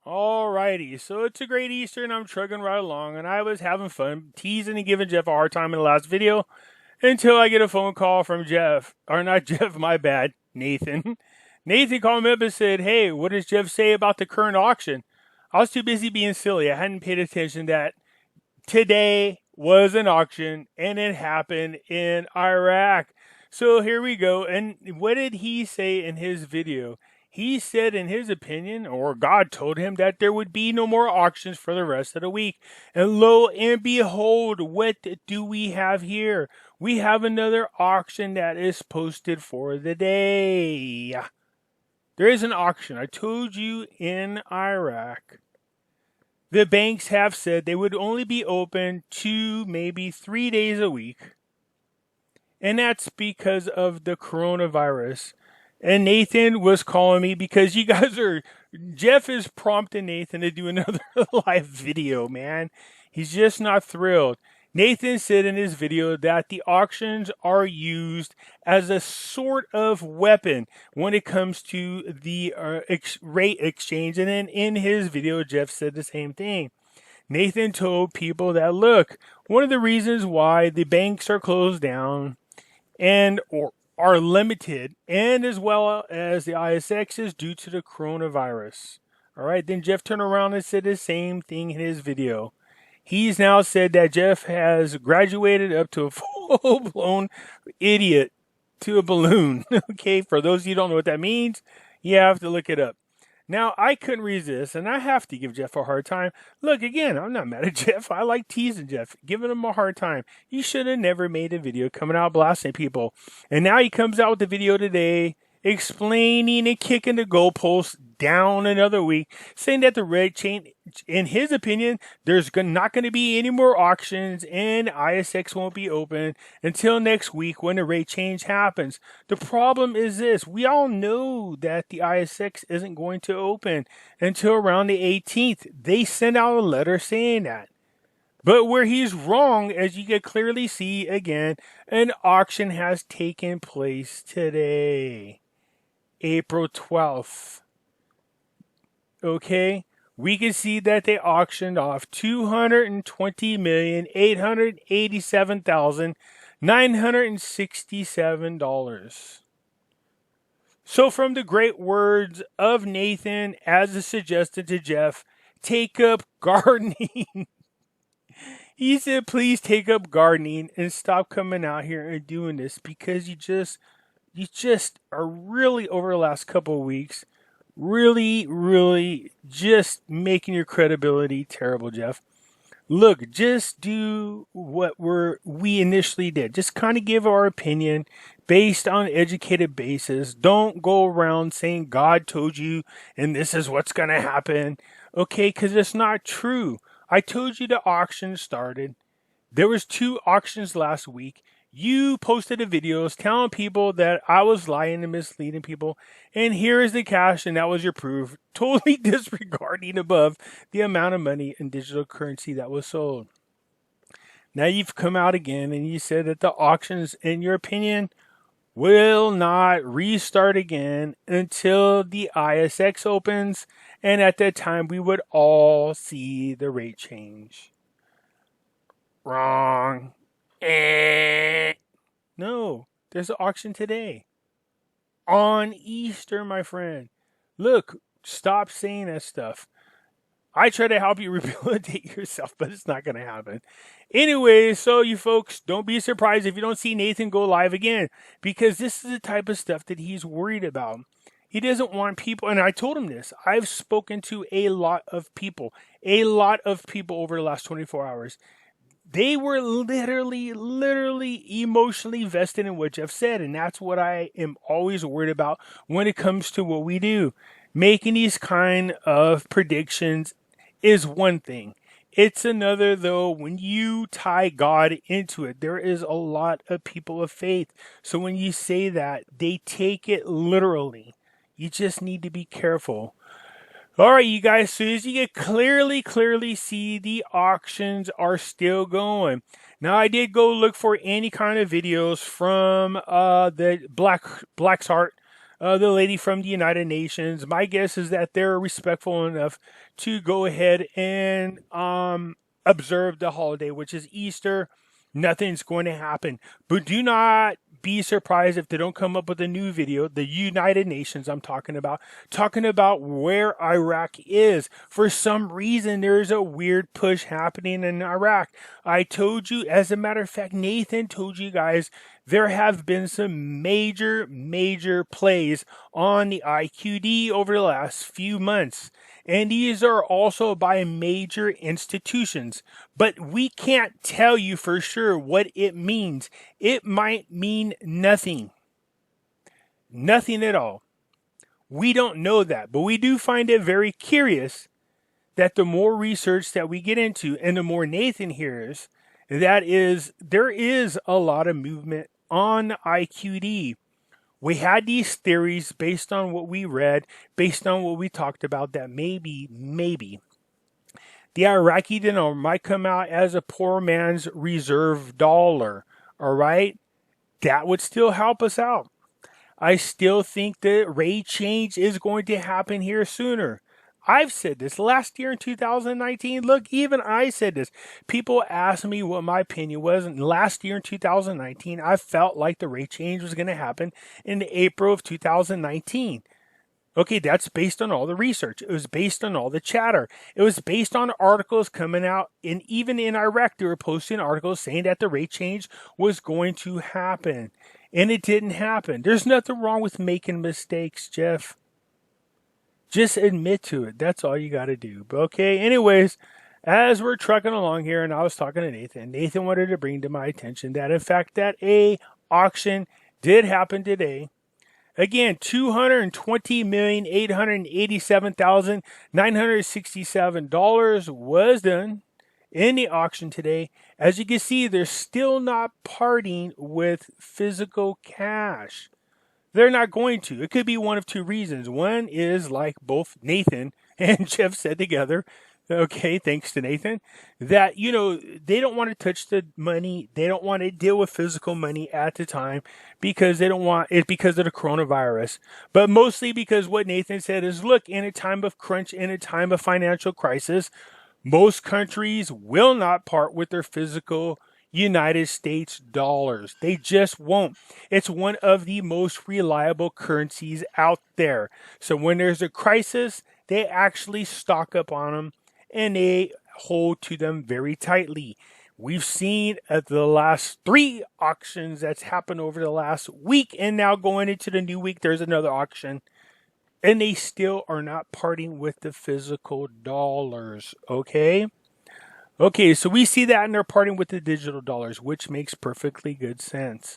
Alrighty, so it's a great Easter and I'm trugging right along and I was having fun teasing and giving Jeff a hard time in the last video until I get a phone call from Jeff. Or not Jeff, my bad, Nathan. Nathan called me up and said, hey, what does Jeff say about the current auction? I was too busy being silly. I hadn't paid attention that today was an auction and it happened in Iraq. So here we go. And what did he say in his video? He said, in his opinion, or God told him, that there would be no more auctions for the rest of the week. And lo and behold, what do we have here? We have another auction that is posted for the day. There is an auction. I told you in Iraq. The banks have said they would only be open 2, maybe 3 days a week. And that's because of the coronavirus. And Nathan was calling me because you guys are... Jeff is prompting Nathan to do another live video, man. He's just not thrilled. Nathan said in his video that the auctions are used as a sort of weapon when it comes to the rate exchange. And then in his video, Jeff said the same thing. Nathan told people that, look, one of the reasons why the banks are closed down and or are limited, and as well as the ISX, is due to the coronavirus. All right, then Jeff turned around and said the same thing in his video. He's now said that Jeff has graduated up to a full-blown idiot to a balloon. Okay, for those of you who don't know what that means, you have to look it up. Now, I couldn't resist, and I have to give Jeff a hard time. Look, again, I'm not mad at Jeff. I like teasing Jeff, giving him a hard time. He should have never made a video coming out blasting people. And now he comes out with the video today explaining and kicking the goalposts down another week, saying that the rate change, in his opinion, there's not going to be any more auctions and ISX won't be open until next week when the rate change happens. The problem is this: we all know that the ISX isn't going to open until around the 18th. They sent out a letter saying that. But where he's wrong, as you can clearly see again, an auction has taken place today, April 12th. Okay, we can see that they auctioned off $220,887,967. So from the great words of Nathan, as is suggested to Jeff, take up gardening. He said, please take up gardening and stop coming out here and doing this, because you just are really, over the last couple of weeks, really just making your credibility terrible, Jeff. Look, just do what we initially did. Just kind of give our opinion based on an educated basis. Don't go around saying God told you and this is what's going to happen. Okay, because it's not true. I told you the auction started. There was 2 auctions last week. You posted the videos telling people that I was lying and misleading people. And here is the cash, and that was your proof. Totally disregarding above the amount of money in digital currency that was sold. Now you've come out again and you said that the auctions, in your opinion, will not restart again until the ISX opens. And at that time, we would all see the rate change. Wrong. No, there's an auction today. On Easter, my friend. Look, stop saying that stuff. I try to help you rehabilitate yourself, but it's not going to happen. Anyway, so you folks, don't be surprised if you don't see Nathan go live again, because this is the type of stuff that he's worried about. He doesn't want people, and I told him this. I've spoken to a lot of people over the last 24 hours. They were literally emotionally vested in what Jeff said. And that's what I am always worried about when it comes to what we do. Making these kind of predictions is one thing. It's another, though, when you tie God into it. There is a lot of people of faith. So when you say that, they take it literally. You just need to be careful. All right, you guys, so as you can clearly see, the auctions are still going. Now, I did go look for any kind of videos from the Black's Heart the lady from the United Nations. My guess is that they're respectful enough to go ahead and observe the holiday, which is Easter. Nothing's going to happen. But do not be surprised if they don't come up with a new video. The United Nations I'm talking about where Iraq is. For some reason, there's a weird push happening in Iraq. I told you, as a matter of fact, Nathan told you guys, there have been some major plays on the IQD over the last few months. And these are also by major institutions. But we can't tell you for sure what it means. It might mean nothing. Nothing at all. We don't know that. But we do find it very curious that the more research that we get into and the more Nathan hears, there is a lot of movement on IQD. We had these theories based on what we read, based on what we talked about, that maybe the Iraqi dinar might come out as a poor man's reserve dollar. All right? That would still help us out. I still think the rate change is going to happen here sooner. I've said this last year in 2019. Look, even I said this. People asked me what my opinion was. And last year in 2019, I felt like the rate change was going to happen in April of 2019. Okay, that's based on all the research. It was based on all the chatter. It was based on articles coming out. And even in Iraq, they were posting articles saying that the rate change was going to happen. And it didn't happen. There's nothing wrong with making mistakes, Jeff. Just admit to it. That's all you got to do. But okay, anyways, as we're trucking along here, and I was talking to Nathan, Nathan wanted to bring to my attention that, in fact, that a auction did happen today. Again, $220,887,967 was done in the auction today. As you can see, they're still not parting with physical cash. They're not going to. It could be one of two reasons. One is, like both Nathan and Jeff said together, okay, thanks to Nathan, that, they don't want to touch the money. They don't want to deal with physical money at the time because they don't want it because of the coronavirus. But mostly because what Nathan said is, look, in a time of crunch, in a time of financial crisis, most countries will not part with their physical United States dollars. They just won't. It's one of the most reliable currencies out there. So when there's a crisis, they actually stock up on them and they hold to them very tightly. We've seen at the last 3 auctions that's happened over the last week, and now going into the new week, there's another auction. And they still are not parting with the physical dollars. Okay? Okay, so we see that and they're parting with the digital dollars, which makes perfectly good sense.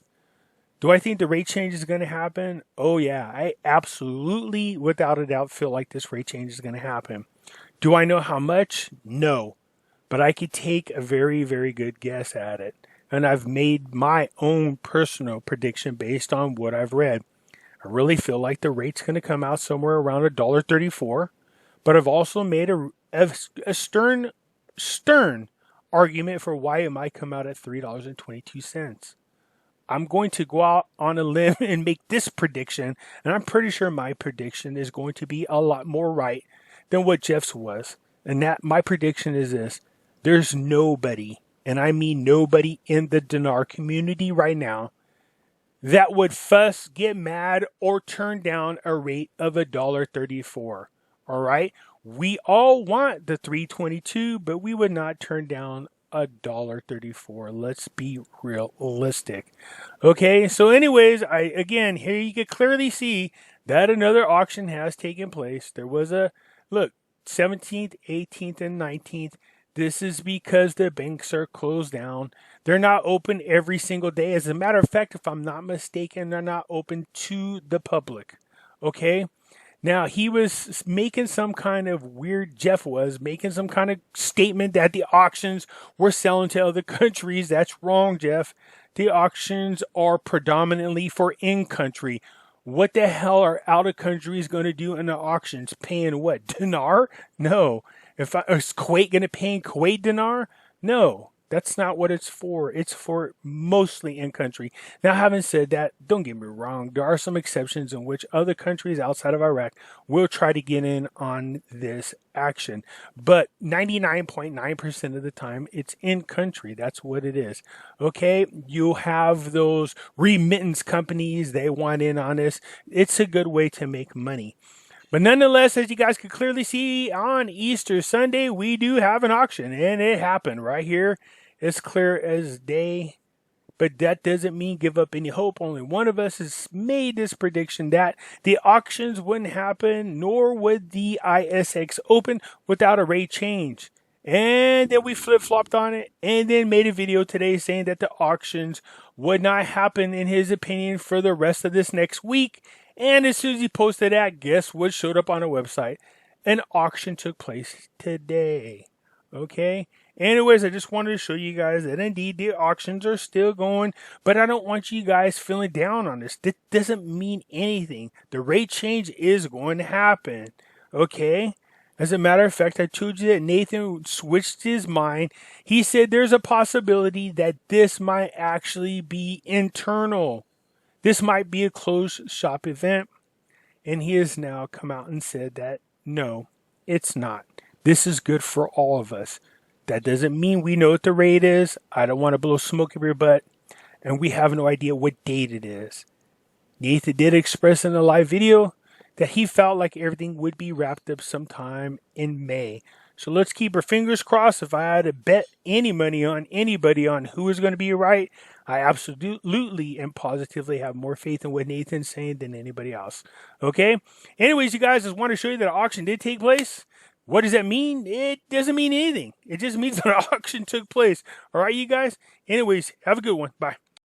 Do I think the rate change is going to happen? Oh yeah, I absolutely, without a doubt, feel like this rate change is going to happen. Do I know how much? No, but I could take a very, very good guess at it. And I've made my own personal prediction based on what I've read. I really feel like the rate's going to come out somewhere around $1.34, but I've also made a stern argument for why it might come out at $3.22. I'm going to go out on a limb and make this prediction, and I'm pretty sure my prediction is going to be a lot more right than what Jeff's was. And that my prediction is this: there's nobody, and I mean nobody in the dinar community right now, that would fuss, get mad, or turn down a rate of $1.34. All right? We all want the 322, but we would not turn down $1.34. Let's be realistic. Okay, so anyways, here you can clearly see that another auction has taken place. There was 17th, 18th, and 19th. This is because the banks are closed down. They're not open every single day. As a matter of fact, if I'm not mistaken, they're not open to the public. Okay? Now, he was making some kind of Jeff was making some kind of statement that the auctions were selling to other countries. That's wrong, Jeff. The auctions are predominantly for in-country. What the hell are out-of-countries going to do in the auctions? Paying what? Dinar? No. Is Kuwait going to pay in Kuwait dinar? No. That's not what it's for. It's for mostly in country. Now, having said that, don't get me wrong. There are some exceptions in which other countries outside of Iraq will try to get in on this action. But 99.9% of the time, it's in country. That's what it is. Okay? You have those remittance companies. They want in on this. It's a good way to make money. But nonetheless, as you guys can clearly see, on Easter Sunday, we do have an auction. And it happened right here. It's clear as day. But that doesn't mean give up any hope. Only one of us has made this prediction that the auctions wouldn't happen, nor would the ISX open without a rate change. And then we flip-flopped on it and then made a video today saying that the auctions would not happen, in his opinion, for the rest of this next week. And as soon as he posted that, guess what showed up on the website? An auction took place today. Okay? Anyways, I just wanted to show you guys that indeed the auctions are still going, but I don't want you guys feeling down on this. That doesn't mean anything. The rate change is going to happen. Okay? As a matter of fact, I told you that Nathan switched his mind. He said there's a possibility that this might actually be internal. This might be a closed shop event. And he has now come out and said that no, it's not. This is good for all of us. That doesn't mean we know what the rate is. I don't want to blow smoke up your butt. And we have no idea what date it is. Nathan did express in a live video that he felt like everything would be wrapped up sometime in May. So let's keep our fingers crossed. If I had to bet any money on anybody on who is going to be right, I absolutely and positively have more faith in what Nathan's saying than anybody else. Okay? Anyways, you guys, just want to show you that an auction did take place. What does that mean? It doesn't mean anything. It just means that an auction took place. All right, you guys? Anyways, have a good one. Bye.